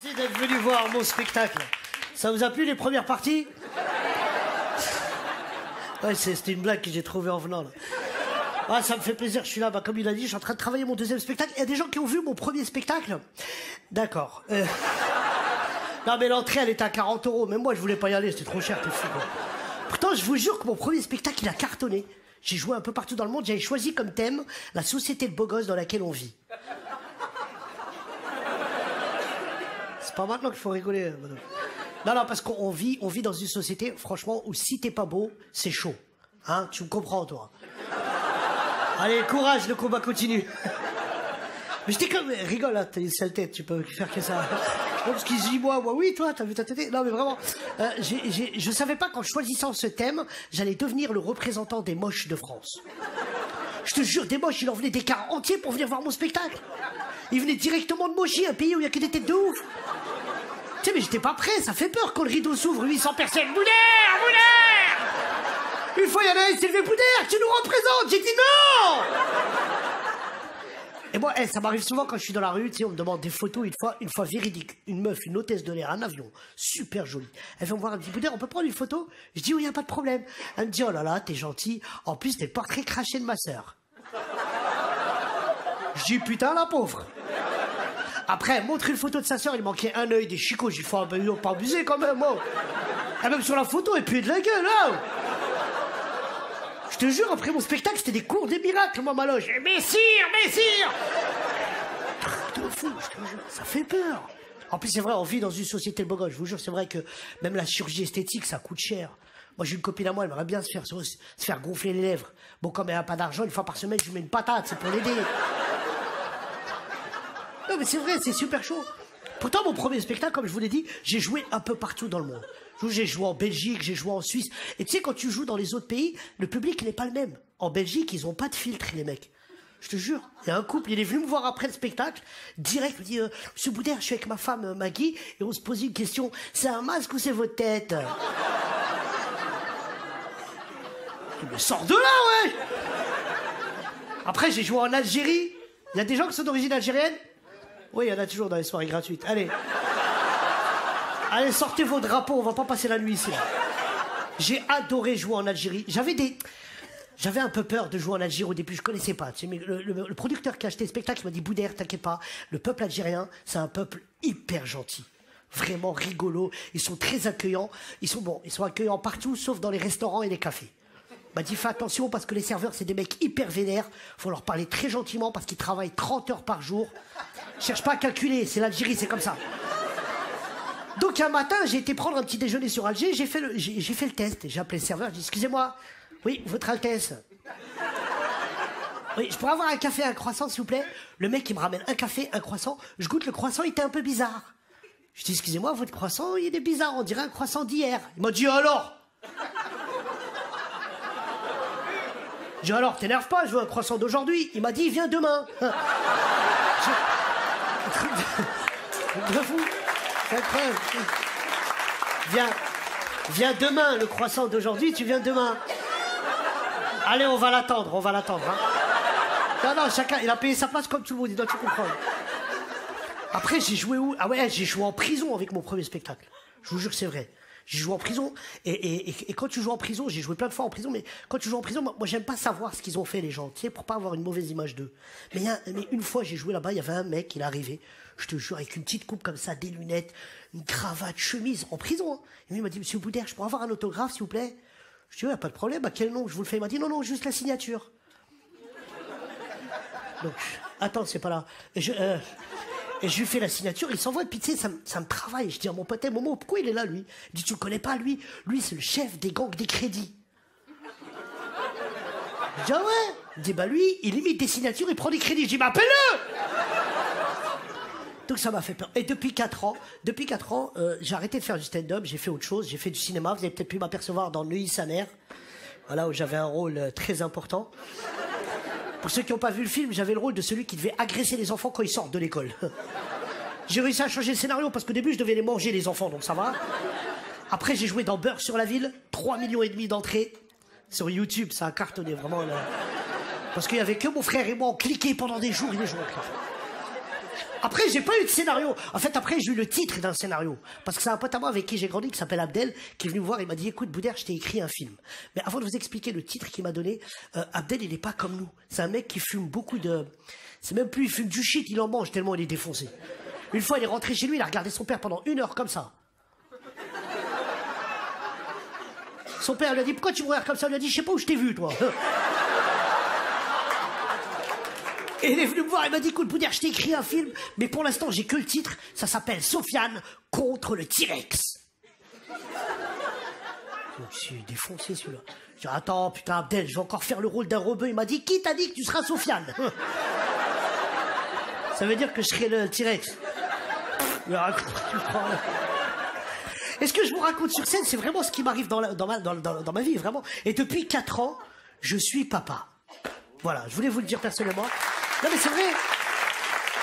Merci d'être venu voir mon spectacle. Ça vous a plu les premières parties? Ouais, c'était une blague que j'ai trouvée en venant là. Ah, ça me fait plaisir, je suis là. Bah, comme il a dit, je suis en train de travailler mon deuxième spectacle. Il y a des gens qui ont vu mon premier spectacle? D'accord. Non, mais l'entrée, elle était à 40 €. Même moi, je voulais pas y aller, c'était trop cher, t'es fou, quoi. Pourtant, je vous jure que mon premier spectacle, il a cartonné. J'ai joué un peu partout dans le monde. J'avais choisi comme thème la société de beaux gosses dans laquelle on vit. C'est pas maintenant qu'il faut rigoler, madame. Non, parce qu'on vit dans une société, franchement, où si t'es pas beau, c'est chaud. Hein, tu me comprends, toi? Allez, courage, le combat continue. Mais j'étais comme... Rigole, là, t'as une sale tête, tu peux faire que ça. Non, parce qu'ils disent, moi, oui, toi, t'as vu ta tête? Non, mais vraiment, je savais pas qu'en choisissant ce thème, j'allais devenir le représentant des moches de France. Je te jure, des moches, il en venait des cars entiers pour venir voir mon spectacle. Ils venaient directement de Mochi, un pays où il y a que des têtes de ouf. Tu sais, mais j'étais pas prêt, ça fait peur quand le rideau s'ouvre, 800 personnes. Boudère! Une fois, il y en a un, il s'est levé, Boudère, tu nous représentes! J'ai dit non! Et moi, ça m'arrive souvent quand je suis dans la rue, tu sais, on me demande des photos, une fois véridique. Une meuf, une hôtesse de l'air, un avion, super jolie. Elle vient me voir, elle me dit, Boudère, on peut prendre une photo? Je dis, oui, y a pas de problème. Elle me dit, oh là là, t'es gentil. En plus, t'es le portrait craché de ma sœur. Je dis, putain, la pauvre. Après, elle montre une photo de sa sœur, il manquait un œil, des chicots. J'ai dit, faut pas abuser quand même, moi. Et même sur la photo, elle puait de la gueule, là. Je te jure, après mon spectacle, c'était des cours des miracles, moi, ma loge. Messire! Truc de fou, je te jure, ça fait peur. En plus, c'est vrai, on vit dans une société de beaux gosses. Je vous jure, c'est vrai que même la chirurgie esthétique, ça coûte cher. Moi, j'ai une copine à moi, elle aimerait bien se faire gonfler les lèvres. Bon, comme elle n'a pas d'argent, une fois par semaine, je lui mets une patate, c'est pour l'aider. Non, mais c'est vrai, c'est super chaud. Pourtant, mon premier spectacle, comme je vous l'ai dit, j'ai joué un peu partout dans le monde. J'ai joué en Belgique, j'ai joué en Suisse. Et tu sais, quand tu joues dans les autres pays, le public n'est pas le même. En Belgique, ils ont pas de filtre, les mecs. Je te jure, il y a un couple, il est venu me voir après le spectacle, direct, il me dit, Monsieur Boudère, je suis avec ma femme Maggie, et on se pose une question, c'est un masque ou c'est votre tête? Il me sort de là, ouais. Après, j'ai joué en Algérie. Il y a des gens qui sont d'origine algérienne? Oui, il y en a toujours dans les soirées gratuites. Allez. Allez, sortez vos drapeaux, on va pas passer la nuit ici. J'ai adoré jouer en Algérie. J'avais un peu peur de jouer en Algérie au début, je connaissais pas. Tu sais, mais le producteur qui a acheté le spectacle, il m'a dit, Boudère, t'inquiète pas, le peuple algérien, c'est un peuple hyper gentil. Vraiment rigolo. Ils sont très accueillants. Ils sont accueillants partout, sauf dans les restaurants et les cafés. Il m'a dit, fais attention parce que les serveurs, c'est des mecs hyper vénères. Faut leur parler très gentiment parce qu'ils travaillent 30 heures par jour. Cherche pas à calculer, c'est l'Algérie, c'est comme ça. Donc un matin, j'ai été prendre un petit déjeuner sur Alger, j'ai fait le test. J'ai appelé le serveur, j'ai dit, excusez-moi, oui, votre Altesse. Oui, je pourrais avoir un café et un croissant, s'il vous plaît? Le mec, il me ramène un café, un croissant. Je goûte le croissant, il était un peu bizarre. Je dis, excusez-moi, votre croissant, il est bizarre, on dirait un croissant d'hier. Il m'a dit, alors? J'ai dit, alors, t'énerve pas, je veux un croissant d'aujourd'hui. Il m'a dit, viens demain. De fou. C'est incroyable. Viens demain, le croissant d'aujourd'hui, tu viens demain. Allez, on va l'attendre, hein. Non, chacun, il a payé sa place comme tout le monde, il doit tout comprendre. Après, j'ai joué où? Ah ouais, j'ai joué en prison avec mon premier spectacle. Je vous jure que c'est vrai. J'ai joué en prison, et quand tu joues en prison, j'ai joué plein de fois en prison, mais quand tu joues en prison, moi j'aime pas savoir ce qu'ils ont fait les gens, tu sais, pour pas avoir une mauvaise image d'eux. Mais une fois j'ai joué là-bas, il y avait un mec, il est arrivé, je te jure, avec une petite coupe comme ça, des lunettes, une cravate, chemise, en prison. Hein. Et lui il m'a dit, Monsieur Boudère, je pourrais avoir un autographe s'il vous plaît? Je dis, ouais, pas de problème, à quel nom je vous le fais? Il m'a dit, non, juste la signature. Donc, attends, c'est pas là. Et je lui fais la signature, il s'envoie, et puis tu sais, ça me travaille. Je dis à mon pote, Momo, pourquoi il est là, lui? Il dit, tu le connais pas, lui? Lui, c'est le chef des gangs des crédits. Je dis, ah ouais? Il dit, bah lui, il imite des signatures, il prend des crédits. Je dis, bah appelle-le! Donc ça m'a fait peur. Et depuis 4 ans, j'ai arrêté de faire du stand-up, j'ai fait autre chose, j'ai fait du cinéma. Vous avez peut-être pu m'apercevoir dans Neuilly sa mère, voilà, où j'avais un rôle très important. Pour ceux qui n'ont pas vu le film, j'avais le rôle de celui qui devait agresser les enfants quand ils sortent de l'école. J'ai réussi à changer le scénario parce qu'au début, je devais les manger, les enfants, donc ça va. Après, j'ai joué dans Beurre sur la ville, 3,5 millions d'entrées. Sur YouTube, ça a cartonné, vraiment. Là. Parce qu'il n'y avait que mon frère et moi, on cliquait pendant des jours et des jours. Après, j'ai pas eu de scénario. En fait, après, j'ai eu le titre d'un scénario. Parce que c'est un pote à moi avec qui j'ai grandi, qui s'appelle Abdel, qui est venu me voir, il m'a dit, écoute, Boudère, je t'ai écrit un film. Mais avant de vous expliquer le titre qu'il m'a donné, Abdel, il est pas comme nous. C'est un mec qui fume beaucoup de... C'est même plus, il fume du shit, il en mange tellement il est défoncé. Une fois, il est rentré chez lui, il a regardé son père pendant 1 heure comme ça. Son père lui a dit, pourquoi tu me regardes comme ça? Il lui a dit, je sais pas où je t'ai vu, toi. Et il est venu me voir, il m'a dit, écoute, Boudère, je t'ai écrit un film, mais pour l'instant, j'ai que le titre, ça s'appelle Sofiane contre le T-Rex. Je suis défoncé, celui-là. Je dis, attends, putain, Abdel, je vais encore faire le rôle d'un rebeu. Il m'a dit, qui t'a dit que tu seras Sofiane? Ça veut dire que je serai le T-Rex. Et ce que je vous raconte sur scène, c'est vraiment ce qui m'arrive dans ma vie, vraiment. Et depuis 4 ans, je suis papa. Voilà, je voulais vous le dire personnellement. Non mais c'est vrai,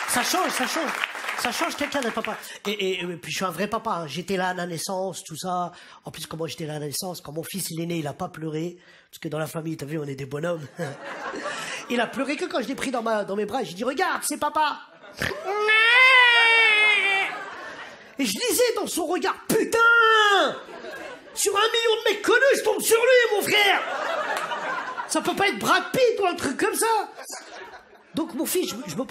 ça change quelqu'un d'être papa. Et puis je suis un vrai papa, hein. J'étais là à la naissance, tout ça. En plus, comment j'étais là à la naissance, quand mon fils il est né, il a pas pleuré. Parce que dans la famille, t'as vu, on est des bonhommes. Il a pleuré que quand je l'ai pris dans mes bras et j'ai dit, regarde, c'est papa. Et je lisais dans son regard, putain, sur 1 million de mecs connus, je tombe sur lui, mon frère. Ça peut pas être Brad Pitt ou un truc comme ça. Donc mon fils, je me...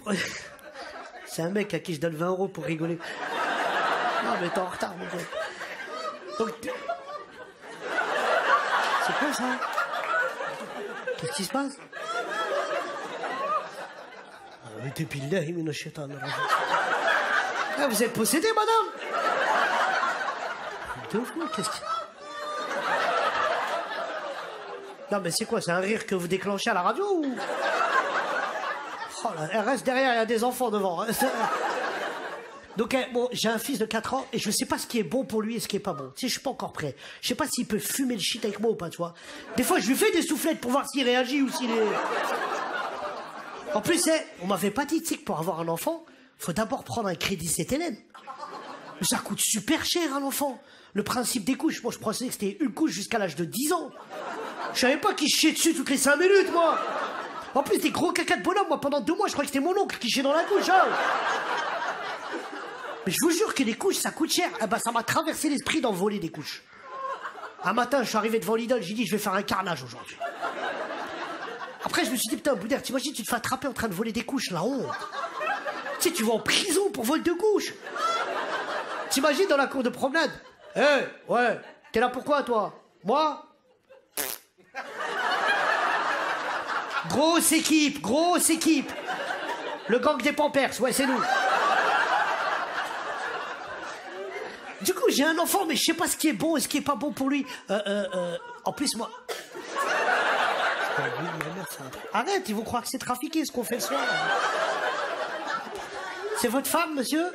C'est un mec à qui je donne 20 € pour rigoler. Non mais t'es en retard, mon gars. Donc... C'est quoi ça? Qu'est-ce qui se passe? Ah, vous êtes possédé, madame? De fou, qu'est-ce que... Non mais c'est quoi, c'est un rire que vous déclenchez à la radio ou... Oh là, elle reste derrière, il y a des enfants devant. Donc bon, j'ai un fils de 4 ans et je sais pas ce qui est bon pour lui et ce qui est pas bon. Tu sais, je suis pas encore prêt. Je sais pas s'il peut fumer le shit avec moi ou pas, tu vois. Des fois, je lui fais des soufflettes pour voir s'il réagit ou s'il est... En plus, on m'avait pas dit, tu sais, que pour avoir un enfant, faut d'abord prendre un crédit CTLM. Mais ça coûte super cher, un enfant. Le principe des couches, moi je pensais que c'était une couche jusqu'à l'âge de 10 ans. Je savais pas qu'il chiait dessus toutes les 5 minutes, moi. En plus, des gros caca de bonhomme, moi, pendant 2 mois, je croyais que c'était mon oncle qui chiait dans la couche, hein. Mais je vous jure que les couches, ça coûte cher. Eh ben, ça m'a traversé l'esprit d'en voler des couches. Un matin, je suis arrivé devant Lidl, j'ai dit, je vais faire un carnage aujourd'hui. Après, je me suis dit, putain, Boudère, t'imagines, tu te fais attraper en train de voler des couches, la honte. Tu sais, tu vas en prison pour vol de couches. T'imagines dans la cour de promenade. Ouais, t'es là pourquoi, toi? Moi? Grosse équipe. Le gang des Pampers, ouais, c'est nous. Du coup, j'ai un enfant, mais je sais pas ce qui est bon et ce qui est pas bon pour lui. En plus, moi... Arrête, ils vont croire que c'est trafiqué ce qu'on fait le soir. C'est votre femme, monsieur?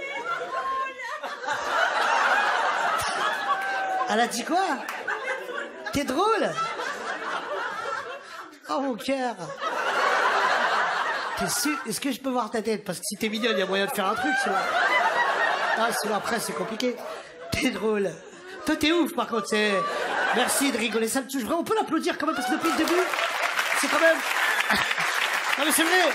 Elle a dit quoi? T'es drôle? Oh mon cœur. T'es sûr? Est-ce que je peux voir ta tête? Parce que si t'es mignonne, il y a moyen de faire un truc, celui-là. Ah, celui-là, après, c'est compliqué. T'es drôle. Toi, t'es ouf, par contre, c'est... Merci de rigoler, ça me touche vraiment. On peut l'applaudir quand même, parce que depuis le début, c'est quand même... Non, mais c'est vrai.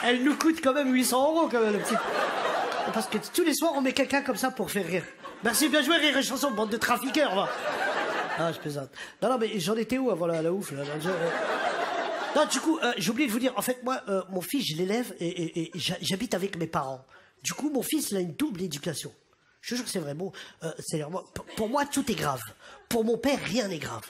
Elle nous coûte quand même 800 € quand même, le petit... Parce que tous les soirs, on met quelqu'un comme ça pour faire rire. Merci, bien joué, Rire et Chanson, bande de trafiqueurs, va. Ah, je plaisante. Non, mais j'en étais où avant la ouf, là? Non, du coup, j'ai oublié de vous dire, en fait, moi, mon fils, je l'élève et j'habite avec mes parents. Du coup, mon fils, il a une double éducation. Je te jure que c'est vrai. Bon, pour moi, tout est grave. Pour mon père, rien n'est grave.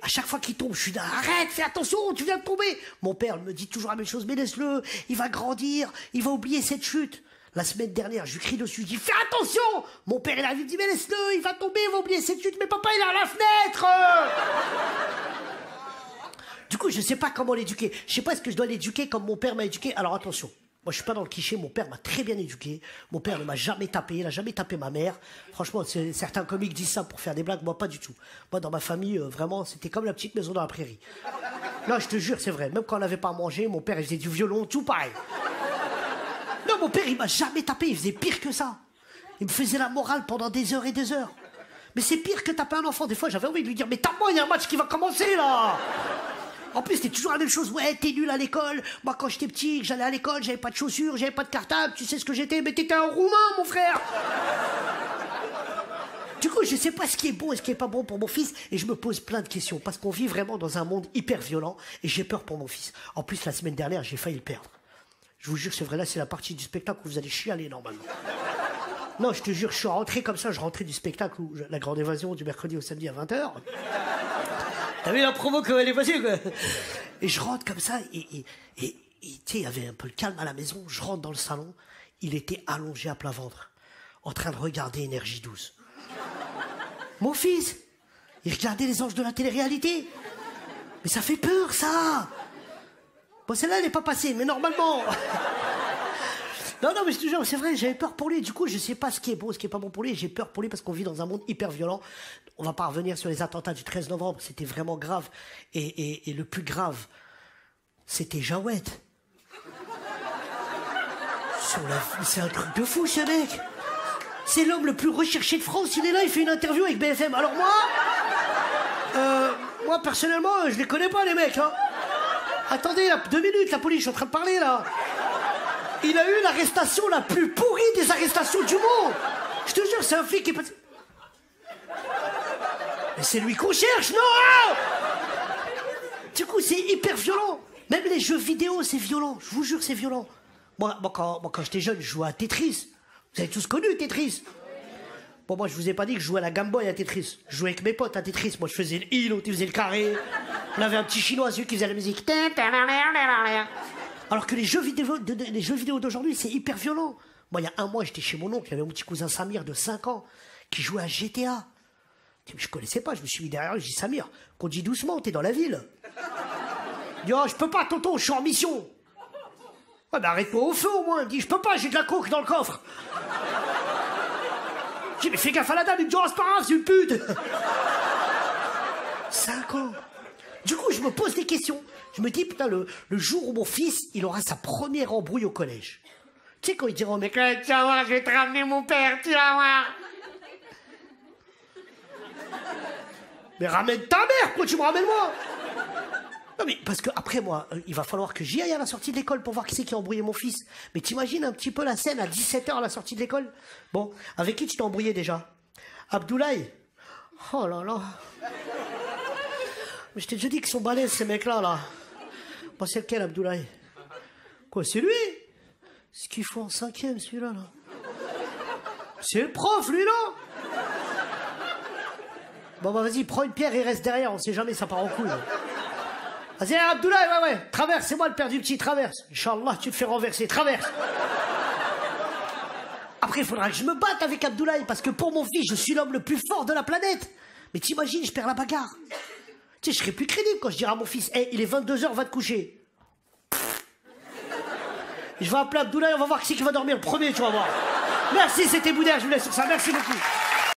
À chaque fois qu'il tombe, je suis là, arrête, fais attention, tu viens de tomber. Mon père me dit toujours la même chose, mais laisse-le, il va grandir, il va oublier cette chute. La semaine dernière, je lui crie dessus, je dis, fais attention. Mon père, il arrive, il me dit, mais laisse-le, il va tomber, il va oublier cette chute. Mais papa, il est à la fenêtre. Du coup, je sais pas comment l'éduquer. Je sais pas est-ce que je dois l'éduquer comme mon père m'a éduqué. Alors attention, moi je suis pas dans le cliché, mon père m'a très bien éduqué. Mon père ne m'a jamais tapé, il a jamais tapé ma mère. Franchement, certains comiques disent ça pour faire des blagues, moi pas du tout. Moi dans ma famille, vraiment, c'était comme la petite maison dans la prairie. Là, je te jure, c'est vrai. Même quand on n'avait pas à manger, mon père il faisait du violon, tout pareil. Non, mon père il m'a jamais tapé, il faisait pire que ça. Il me faisait la morale pendant des heures et des heures. Mais c'est pire que taper un enfant. Des fois, j'avais envie de lui dire, mais tape-moi, il y a un match qui va commencer là. En plus, c'était toujours la même chose. Ouais, t'es nul à l'école. Moi, quand j'étais petit, que j'allais à l'école, j'avais pas de chaussures, j'avais pas de cartable. Tu sais ce que j'étais? Mais t'étais un Roumain, mon frère. Du coup, je sais pas ce qui est bon et ce qui est pas bon pour mon fils. Et je me pose plein de questions. Parce qu'on vit vraiment dans un monde hyper violent. Et j'ai peur pour mon fils. En plus, la semaine dernière, j'ai failli le perdre. Je vous jure, c'est vrai, là, c'est la partie du spectacle où vous allez chialer, normalement. Non, je te jure, je suis rentré comme ça. Je rentrais du spectacle, la grande évasion, du mercredi au samedi à 20h. T'as vu la promo que elle est passée, quoi. Et je rentre comme ça, et tu sais, il y avait un peu le calme à la maison. Je rentre dans le salon, il était allongé à plat ventre, en train de regarder Énergie 12. Mon fils, il regardait les anges de la télé-réalité. Mais ça fait peur, ça. Bon, celle-là, elle n'est pas passée, mais normalement... Non, mais je te jure, c'est vrai, j'avais peur pour lui. Du coup, je sais pas ce qui est bon, ce qui est pas bon pour lui. J'ai peur pour lui parce qu'on vit dans un monde hyper violent. On va pas revenir sur les attentats du 13 novembre. C'était vraiment grave. Et le plus grave, c'était Jawed. C'est un truc de fou, ce mec. C'est l'homme le plus recherché de France. Il est là, il fait une interview avec BFM. Alors moi, personnellement, je les connais pas, les mecs. Hein. Attendez, là, 2 minutes, la police, je suis en train de parler, là. Il a eu l'arrestation la plus pourrie des arrestations du monde. Je te jure, c'est un flic qui est passé... Mais c'est lui qu'on cherche, non? Du coup, c'est hyper violent. Même les jeux vidéo, c'est violent. Je vous jure, c'est violent. Moi, quand j'étais jeune, je jouais à Tetris. Vous avez tous connu Tetris? Bon, moi, je vous ai pas dit que je jouais à la Game Boy à Tetris. Je jouais avec mes potes à Tetris. Moi, je faisais le I, l'autre, il faisait le carré. On avait un petit chinois, celui qui faisait la musique. Alors que les jeux vidéo d'aujourd'hui, c'est hyper violent. Moi, il y a un mois, j'étais chez mon oncle, il y avait mon petit cousin Samir de 5 ans qui jouait à GTA. Je connaissais pas, je me suis mis derrière lui, je dis Samir, conduis doucement, t'es dans la ville. Il dit, oh, je peux pas, tonton, je suis en mission. Ouais, bah arrête-toi au feu au moins. Il me dit, je peux pas, j'ai de la coke dans le coffre. Je dis, mais fais gaffe à la dame, il me dit, oh, c'est pas grave, c'est une pute. 5 ans. Du coup, je me pose des questions. Je me dis, putain, le jour où mon fils, il aura sa première embrouille au collège. Tu sais, quand il dira au mec, tu vas voir, je vais te ramener mon père, tu vas voir. Mais ramène ta mère, pourquoi tu me ramènes moi? Non, mais parce que après moi, il va falloir que j'y aille à la sortie de l'école pour voir qui c'est qui a embrouillé mon fils. Mais t'imagines un petit peu la scène à 17h à la sortie de l'école? Bon, avec qui tu t'es embrouillé déjà? Abdoulaye? Oh là là. Mais je t'ai déjà dit qu'ils sont balèzes, ces mecs-là, là. Bah, c'est lequel, Abdoulaye? Quoi, c'est lui? Ce qu'il faut en 5e, celui-là, là. C'est le prof, lui, là. Bon, bah, vas-y, prends une pierre et reste derrière, on sait jamais, ça part en couille. Vas-y, Abdoulaye, ouais, traverse, c'est moi le père du petit, traverse. Inch'Allah, tu te fais renverser, traverse. Après, il faudra que je me batte avec Abdoulaye, parce que pour mon fils, je suis l'homme le plus fort de la planète. Mais t'imagines, je perds la bagarre. Tu sais, je serai plus crédible quand je dirai à mon fils, hey, il est 22h, va te coucher. Je vais appeler Abdoulaye, on va voir qui c'est qui va dormir le premier, tu vas voir. Merci, c'était Boudère, je vous laisse sur ça, merci beaucoup.